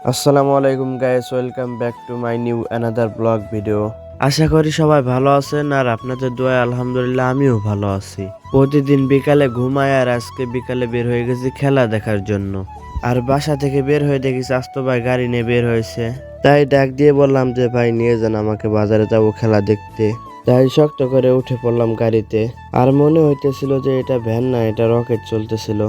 আসসালামু আলাইকুম guys, welcome back to my new another blog video. আশা করি সবাই ভালো আছেন আর আপনাদের দোয়ায় আলহামদুলিল্লাহ আমিও ভালো আছি। প্রতিদিন বিকালে ঘুমায় আর আজকে বিকালে বের হয়ে গেছি খেলা দেখার জন্য। আর বাসা থেকে বের হয়ে দেখি স্বাস্থ্য ভাই গাড়ি নিয়ে বের হয়েছে। তাই ডাক দিয়ে বললাম যে ভাই নিয়ে যান আমাকে, বাজারে যাবো খেলা দেখতে। তাই শক্ত করে উঠে পড়লাম গাড়িতে। আর মনে হইতেছিল যে এটা ভ্যান না, এটা রকেট চলতেছিল।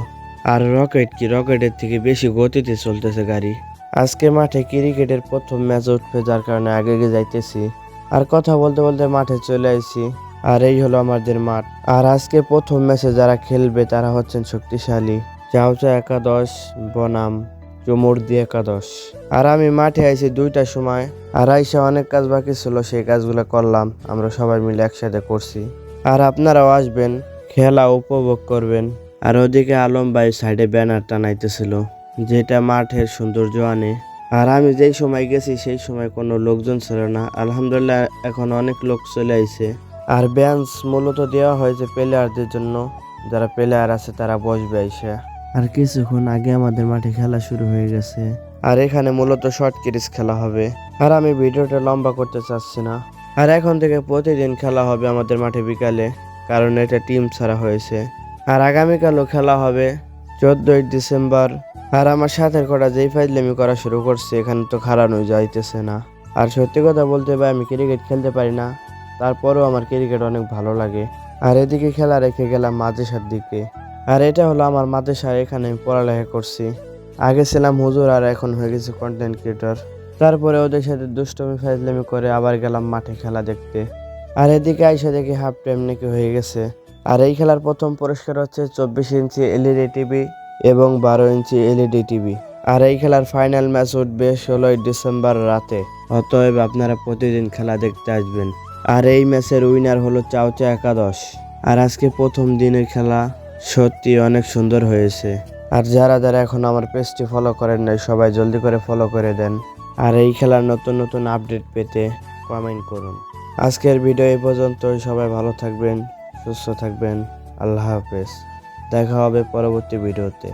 আর রকেট কি, রকেটের থেকে বেশি গতিতে চলতেছে গাড়ি। আজকে মাঠে ক্রিকেটের প্রথম ম্যাচ উঠবে, যার কারণে আগে যাইতেছি। আর কথা বলতে বলতে মাঠে চলে আইছি। আর এই হলো আমাদের মাঠ। আর আজকে প্রথম ম্যাচে যারা খেলবে তারা হচ্ছেন শক্তিশালী চাউচা একাদশ বনাম চুমুরদি একাদশ। আর আমি মাঠে আইছি 2টার সময়। আর আইসা অনেক কাজ বাকি ছিল, সেই কাজগুলো করলাম, আমরা সবাই মিলে একসাথে করছি। আর আপনারাও আসবেন, খেলা উপভোগ করবেন। আর ওদিকে আলম ভাই সাইডে ব্যানার টানাইতেছিল, যেটা মাঠের সৌন্দর্য আনে। আর আমি যেই সময় গেছি সেই সময় কোনো লোকজন ছিল না, আলহামদুলিল্লাহ এখন অনেক লোক চলে আইছে। আর বেঞ্চ মূলত দেওয়া হয়েছে প্লেয়ারদের জন্য, যারা প্লেয়ার আছে তারা বসবে আইসা। আর কিছুক্ষণ আগে আমাদের মাঠে খেলা শুরু হয়ে গেছে। আর এখানে মূলত শর্ট ক্রিজ খেলা হবে। আর আমি ভিডিওটা লম্বা করতে চাচ্ছি না। আর এখন থেকে প্রতিদিন খেলা হবে আমাদের মাঠে বিকালে, কারণ এটা টিম ছাড়া হয়েছে। আর আগামীকালও খেলা হবে 14ই ডিসেম্বর। আর আমার সাথে কটা যেই ফাইজলামি করা শুরু করছে, এখানে তো খারানো যাইতেছে না। আর সত্যি কথা বলতে ভাই, আমি ক্রিকেট খেলতে পারি না, তারপরেও আমার ক্রিকেট অনেক ভালো লাগে। আর এদিকে খেলা রেখে গেলাম মাদ্রাসার দিকে। আর এটা হলো আমার মাদ্রাসা, এখানে আমি পড়ালেখা করছি। আগে ছিলাম হুজুর আর এখন হয়ে গেছি কন্টেন্ট ক্রিয়েটর। তারপরে ওদের সাথে দুষ্টমি ফাইজলামি করে আবার গেলাম মাঠে খেলা দেখতে। আর এদিকে আইসা দেখি হাফ টাইম নাকি হয়ে গেছে। আর এই খেলার প্রথম পুরস্কার হচ্ছে 24 ইঞ্চি এলইডি টিভি এবং 12 ইঞ্চি এলইডি টিভি। আর এই খেলার ফাইনাল ম্যাচ উঠবে 16ই ডিসেম্বর রাতে। অতএব আপনারা প্রতিদিন খেলা দেখতে আসবেন। আর এই ম্যাচের উইনার হলো চাউচা একাদশ। আর আজকে প্রথম দিনের খেলা সত্যি অনেক সুন্দর হয়েছে। আর যারা যারা এখন আমার পেজটি ফলো করেন নাই, সবাই জলদি করে ফলো করে দেন। আর এই খেলার নতুন নতুন আপডেট পেতে কমেন্ট করুন। আজকের ভিডিও এই পর্যন্তই। সবাই ভালো থাকবেন, সুস্থ থাকবেন। আল্লাহ হাফেজ। দেখা হবে পরবর্তী ভিডিওতে।